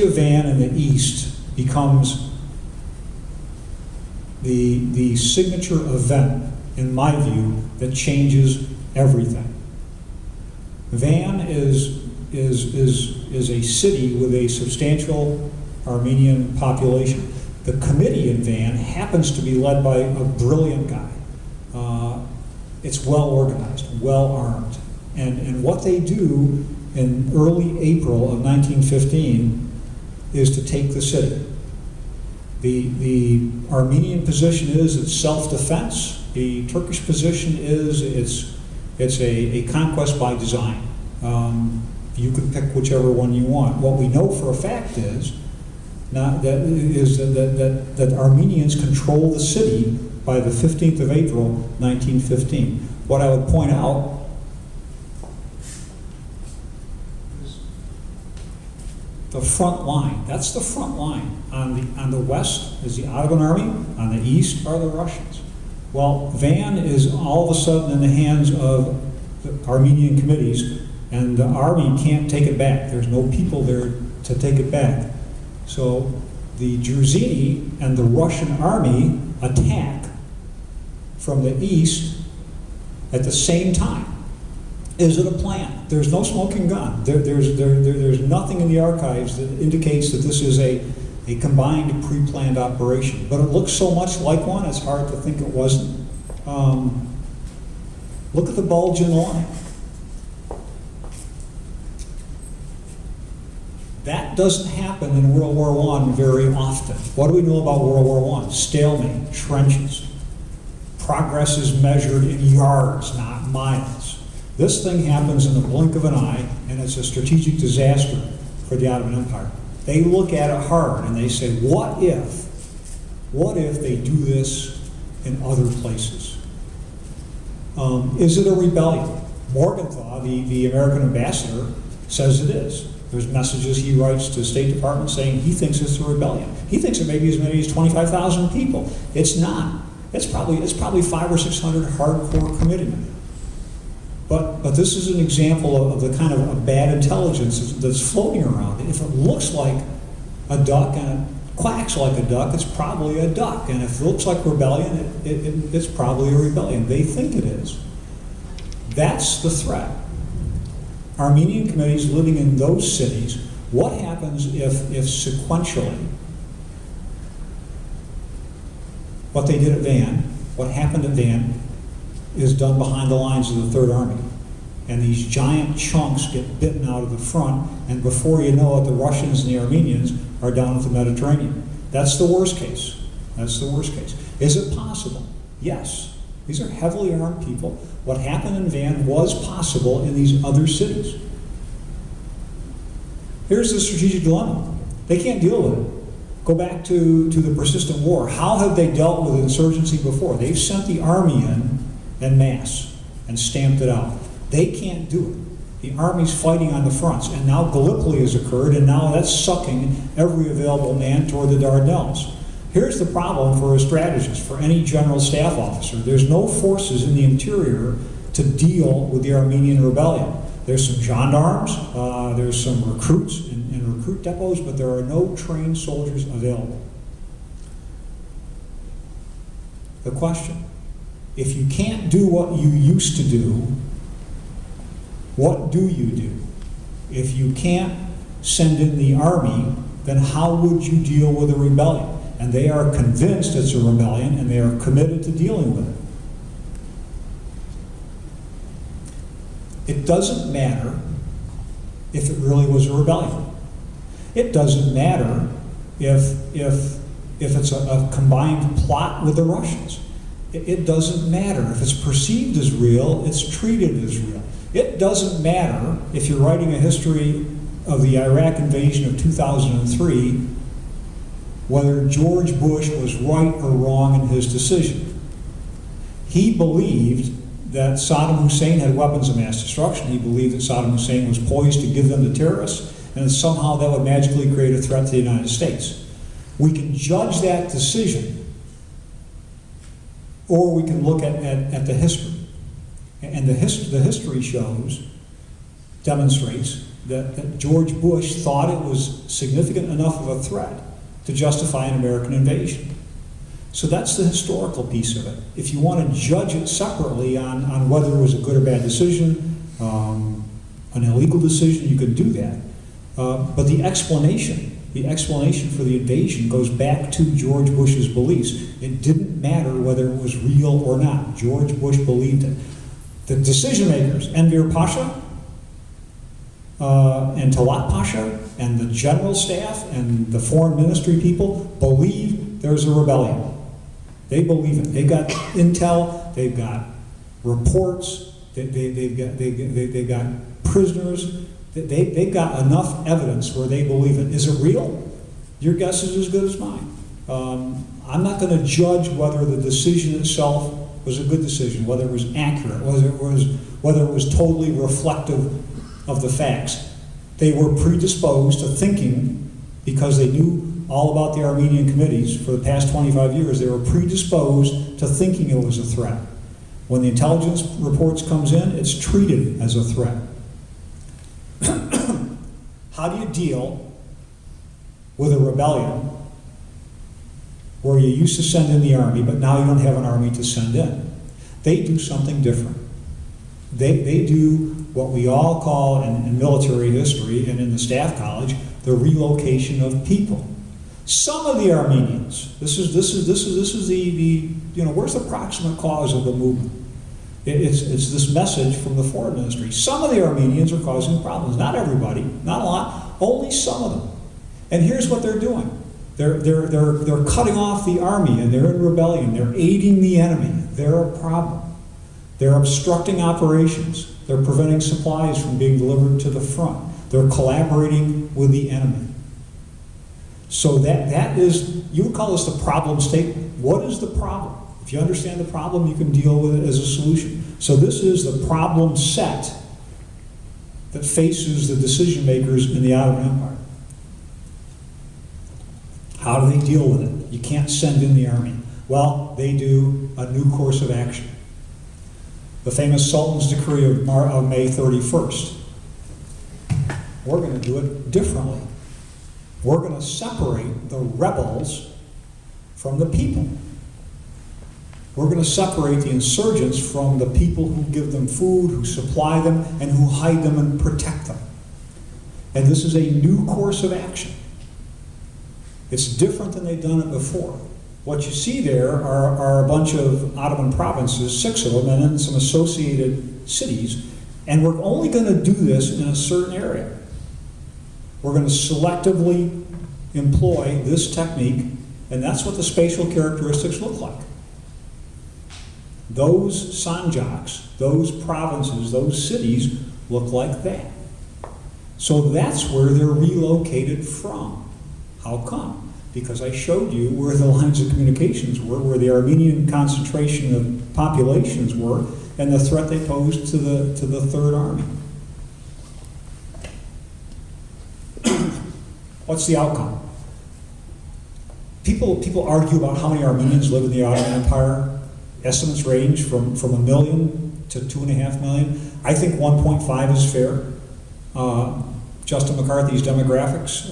of Van in the east becomes the signature event, in my view, that changes everything. Van is a city with a substantial Armenian population. The committee in Van happens to be led by a brilliant guy. It's well organized, well armed. And what they do in early April of 1915 is to take the city. The Armenian position is it's self-defense. The Turkish position is it's a conquest by design. You can pick whichever one you want. What we know for a fact is that Armenians control the city by the 15th of April, 1915. What I would point out is the front line. That's the front line. On the west is the Ottoman army. On the east are the Russians. Well, Van is all of a sudden in the hands of the Armenian committees, and the army can't take it back. There's no people there to take it back. So the Jerzini and the Russian army attack from the east at the same time. Is it a plan? There's no smoking gun. There's nothing in the archives that indicates that this is a combined pre-planned operation. But it looks so much like one, it's hard to think it wasn't. Look at the bulge in the line. That doesn't happen in World War I very often. What do we know about World War I? Stalemate, trenches. Progress is measured in yards, not miles. This thing happens in the blink of an eye, and it's a strategic disaster for the Ottoman Empire. They look at it hard and they say, what if they do this in other places? Is it a rebellion? Morgenthau, the American ambassador, says it is. There's messages he writes to the State Department saying he thinks it's a rebellion. He thinks it may be as many as 25,000 people. It's not. It's probably 500 or 600 hardcore committed. But this is an example of the kind of a bad intelligence that's floating around. If it looks like a duck and it quacks like a duck, it's probably a duck. And if it looks like rebellion, it's probably a rebellion. They think it is. That's the threat. Armenian committees living in those cities, what happens if sequentially what they did at Van, what happened at Van, is done behind the lines of the Third Army. And these giant chunks get bitten out of the front, and before you know it, the Russians and the Armenians are down at the Mediterranean. That's the worst case. That's the worst case. Is it possible? Yes. These are heavily armed people. What happened in Van was possible in these other cities. Here's the strategic dilemma. They can't deal with it. Go back to the persistent war. How have they dealt with insurgency before? They've sent the army en masse and stamped it out. They can't do it. The army's fighting on the fronts, and now Gallipoli has occurred, and now that's sucking every available man toward the Dardanelles. Here's the problem for a strategist, for any general staff officer. There's no forces in the interior to deal with the Armenian rebellion. There's some gendarmes, there's some recruits in recruit depots, but there are no trained soldiers available. The question, if you can't do what you used to do, what do you do? If you can't send in the army, then how would you deal with a rebellion? And they are convinced it's a rebellion, and they are committed to dealing with it. It doesn't matter if it really was a rebellion. It doesn't matter if it's a combined plot with the Russians. It doesn't matter if it's perceived as real, it's treated as real. It doesn't matter if you're writing a history of the Iraq invasion of 2003, whether George Bush was right or wrong in his decision. He believed that Saddam Hussein had weapons of mass destruction. He believed that Saddam Hussein was poised to give them to terrorists, and that somehow that would magically create a threat to the United States. We can judge that decision, or we can look at the history. And the history demonstrates that George Bush thought it was significant enough of a threat to justify an American invasion. So that's the historical piece of it. If you want to judge it separately on whether it was a good or bad decision, an illegal decision, you could do that. But the explanation for the invasion goes back to George Bush's beliefs. It didn't matter whether it was real or not. George Bush believed it. The decision makers, Enver Pasha and Talat Pasha and the general staff and the foreign ministry people believe there's a rebellion. They believe it. They've got intel, they've got reports, they've got prisoners, they've got enough evidence where they believe it. Is it real? Your guess is as good as mine. I'm not going to judge whether the decision itself was a good decision, whether it was accurate, whether it was totally reflective of the facts. They were predisposed to thinking, because they knew all about the Armenian committees for the past 25 years, they were predisposed to thinking it was a threat. When the intelligence reports comes in, it's treated as a threat. How do you deal with a rebellion where you used to send in the army, but now you don't have an army to send in? They do something different. They do what we all call in military history and in the staff college, the relocation of people. Some of the Armenians, this is the where's the proximate cause of the movement? It's this message from the foreign ministry. Some of the Armenians are causing problems. Not everybody, not a lot, only some of them. And here's what they're doing. They're cutting off the army and they're in rebellion. They're aiding the enemy. They're a problem. They're obstructing operations. They're preventing supplies from being delivered to the front. They're collaborating with the enemy. So that is, you would call this the problem statement. What is the problem? If you understand the problem, you can deal with it as a solution. So this is the problem set that faces the decision makers in the Ottoman Empire. How do they deal with it? You can't send in the army. Well, they do a new course of action. The famous Sultan's decree of May 31st. We're going to do it differently. We're going to separate the rebels from the people. We're going to separate the insurgents from the people who give them food, who supply them, and who hide them and protect them. And this is a new course of action. It's different than they've done it before. What you see there are a bunch of Ottoman provinces, 6 of them, and then some associated cities, and we're only going to do this in a certain area. We're going to selectively employ this technique, and that's what the spatial characteristics look like. Those sanjaks, those provinces, those cities look like that. So that's where they're relocated from. How come? Because I showed you where the lines of communications were, where the Armenian concentration of populations were, and the threat they posed to the Third Army. What's the outcome? People argue about how many Armenians live in the Ottoman Empire. Estimates range from 1 million to 2.5 million. I think 1.5 is fair. Justin McCarthy's demographics,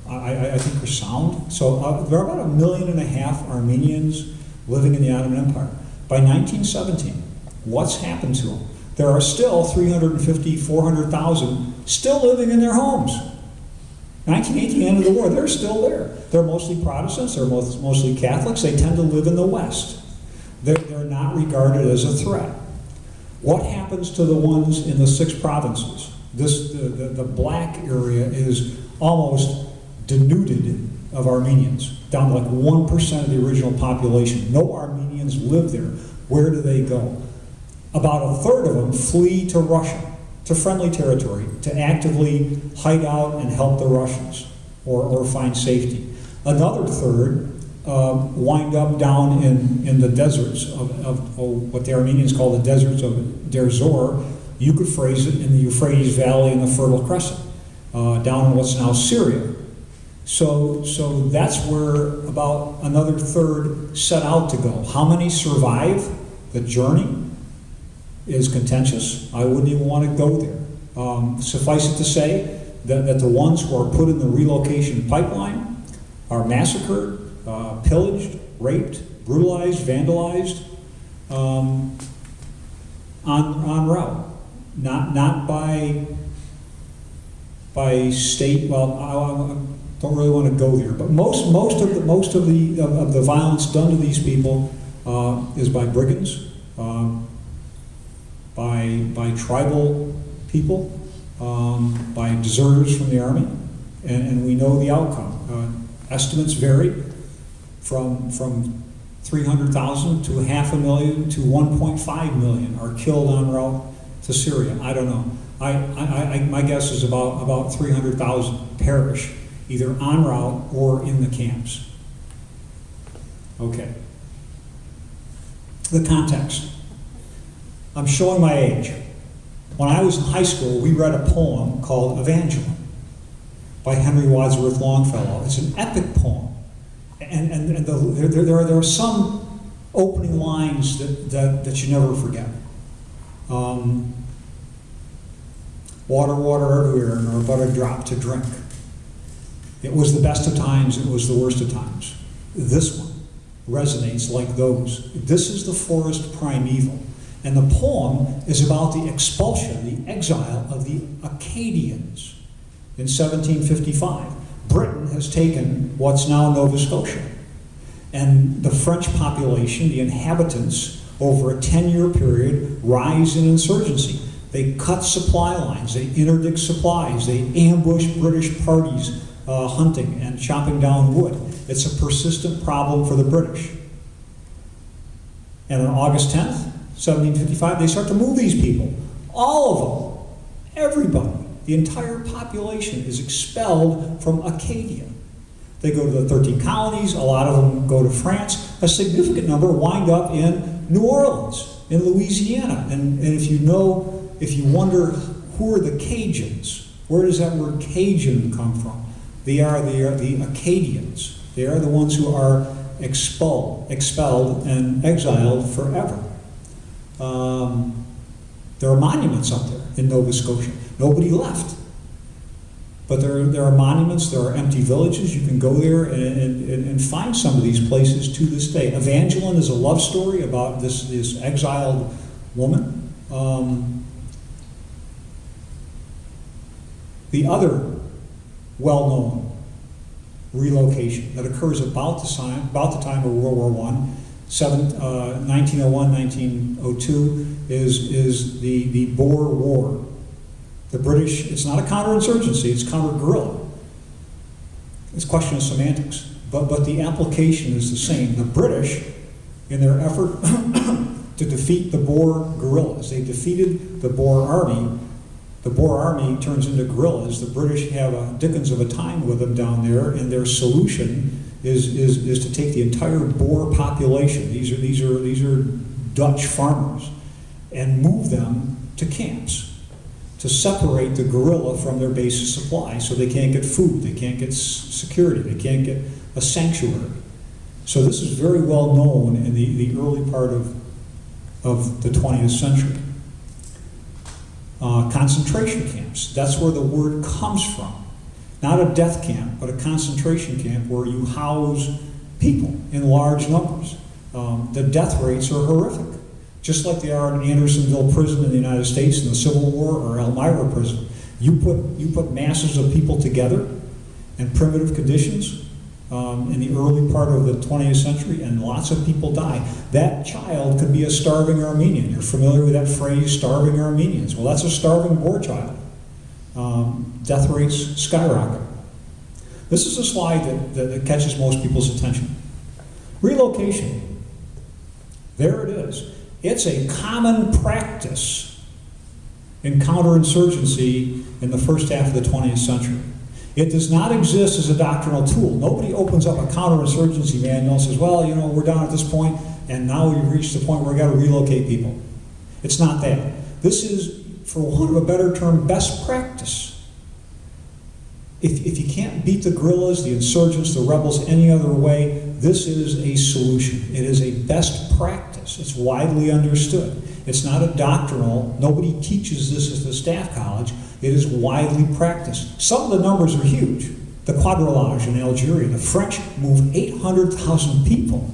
I think are sound. So there are about 1.5 million Armenians living in the Ottoman Empire. By 1917, what's happened to them? There are still 350, 400,000 still living in their homes. 1918, the end of the war, they're still there. They're mostly Protestants, they're mostly Catholics, they tend to live in the West. They're not regarded as a threat. What happens to the ones in the 6 provinces? The black area is almost denuded of Armenians, down to like 1% of the original population. No Armenians live there. Where do they go? About a third of them flee to Russia, to friendly territory, to actively hide out and help the Russians or find safety. Another third wind up down in the deserts of what the Armenians call the deserts of Der Zor. You could phrase it in the Euphrates Valley and the Fertile Crescent, down in what's now Syria. So that's where about another third set out to go. How many survive the journey is contentious. I wouldn't even want to go there. Suffice it to say that the ones who are put in the relocation pipeline are massacred, pillaged, raped, brutalized, vandalized en route. Not by state. Well, I don't really want to go there, but most of the violence done to these people is by brigands, by tribal people, by deserters from the army, and we know the outcome. Estimates vary from 300,000 to 500,000 to 1.5 million are killed en route to Syria. I don't know. My guess is about 300,000 perish either en route or in the camps. Okay. The context. I'm showing my age. When I was in high school, we read a poem called Evangeline by Henry Wadsworth Longfellow. It's an epic poem. And there are some opening lines that you never forget. Water, water everywhere, nor but a drop to drink. It was the best of times, it was the worst of times. This one resonates like those. This is the forest primeval. And the poem is about the expulsion, the exile of the Acadians in 1755. Britain has taken what's now Nova Scotia. And the French population, the inhabitants, over a 10-year period, rise in insurgency. They cut supply lines, they interdict supplies, they ambush British parties hunting and chopping down wood. It's a persistent problem for the British. And on August 10th, 1755, they start to move these people. All of them, everybody, the entire population is expelled from Acadia. They go to the 13 colonies, a lot of them go to France. A significant number wind up in New Orleans, in Louisiana. And if you wonder who are the Cajuns, where does that word Cajun come from? They are the Acadians. They are the ones who are expelled and exiled forever. There are monuments up there in Nova Scotia. Nobody left. But there are monuments, there are empty villages. You can go there and find some of these places to this day. Evangeline is a love story about this exiled woman. The other well-known relocation that occurs about the time of World War I, 1901, 1902, is the Boer War. The British, it's not a counterinsurgency, it's counter-guerrilla. It's a question of semantics, but the application is the same. The British, in their effort to defeat the Boer guerrillas, they defeated the Boer army. The Boer army turns into guerrillas. The British have a dickens of a time with them down there, and their solution is to take the entire Boer population. These are Dutch farmers, and move them to camps to separate the guerrilla from their base of supply, so they can't get food, they can't get security, they can't get a sanctuary. So this is very well known in the early part of the 20th century. Concentration camps, that's where the word comes from. Not a death camp, but a concentration camp where you house people in large numbers. The death rates are horrific, just like they are in Andersonville Prison in the United States in the Civil War, or Elmira Prison. You put masses of people together in primitive conditions in the early part of the 20th century, and lots of people die. That child could be a starving Armenian. You're familiar with that phrase, starving Armenians. Well, that's a starving Boer child. Death rates skyrocket. This is a slide that catches most people's attention. Relocation. There it is. It's a common practice in counterinsurgency in the first half of the 20th century. It does not exist as a doctrinal tool. Nobody opens up a counterinsurgency manual and says, well, we're down at this point, and now we've reached the point where we've got to relocate people. It's not that. This is, for want of a better term, best practice. If you can't beat the guerrillas, the insurgents, the rebels any other way, this is a solution. It is a best practice. It's widely understood. It's not a doctrinal, nobody teaches this at the staff college. It is widely practiced. Some of the numbers are huge. The quadrillage in Algeria, the French moved 800,000 people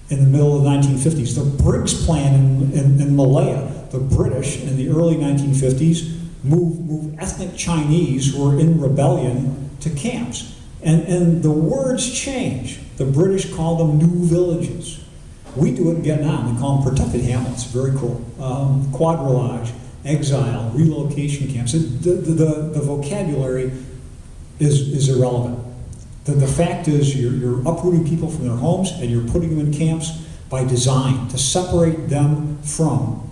in the middle of the 1950s. The Briggs Plan in Malaya, the British in the early 1950s moved ethnic Chinese who were in rebellion to camps. And the words change. The British call them new villages. We do it in Vietnam. We call them protected hamlets. Very cool. Quadrillage, exile, relocation camps. The vocabulary is irrelevant. The fact is you're uprooting people from their homes and you're putting them in camps by design to separate them from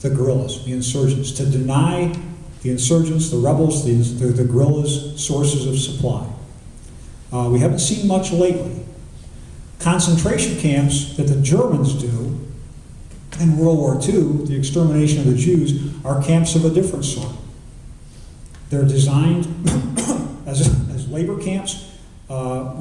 the guerrillas, the insurgents, to deny the insurgents, the rebels, the guerrillas sources of supply. We haven't seen much lately. Concentration camps that the Germans do in World War II, the extermination of the Jews, are camps of a different sort. They're designed as labor camps with